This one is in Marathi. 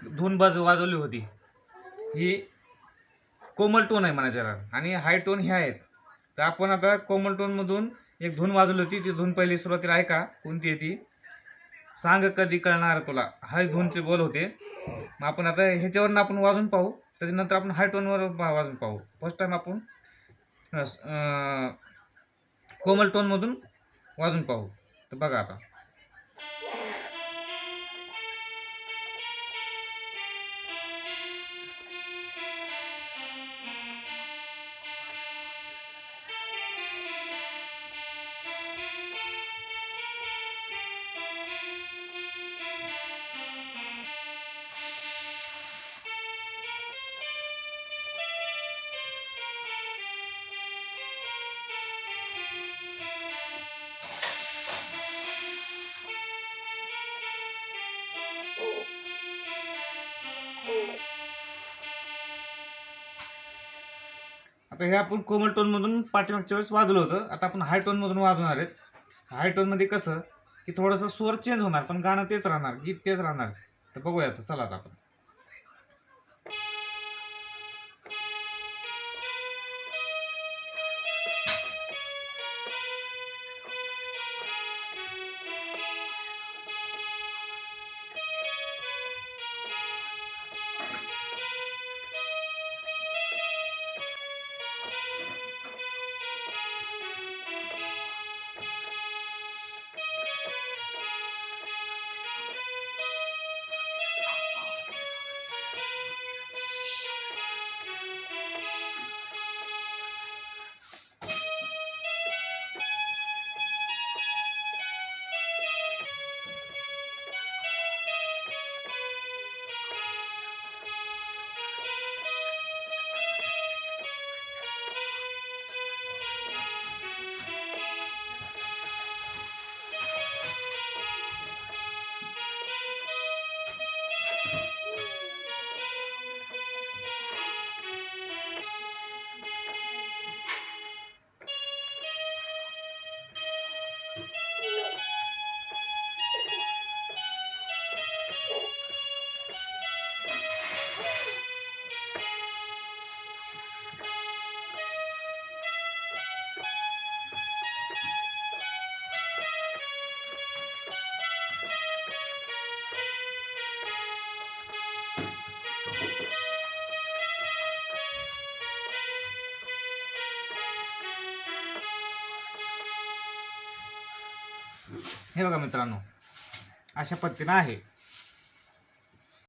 धून वाजवली होती, ही कोमल टोन आहे म्हणायच्या, आणि हाय टोन हे आहेत. तर आपण आता कोमल टोनमधून एक धून वाजवली होती, ती धून पहिली सुरुवातीला आहे का कोणती आहे ती, सांग कधी कळणार तुला, हा धूनचे बोल होते. मग आपण आता ह्याच्यावरून आपण वाजून पाहू, त्याच्यानंतर आपण हाय टोनवर वाजून पाहू. फर्स्ट टाइम आपण कोमल टोनमधून वाजून पाहू. तर बघा आता. आता हे आपण कोमल टोनमधून पाठीमागच्या वेळेस वाजवलं होतं. आता आपण हाय टोनमधून वाजवणार आहेत. हाय टोनमध्ये कसं की थोडंसं स्वर चेंज होणार, पण गाणं तेच राहणार, गीत तेच राहणार. तर बघूया आता, चला आता आपण. हे बघा मित्रांनो, अशा पद्धतीनं आहे.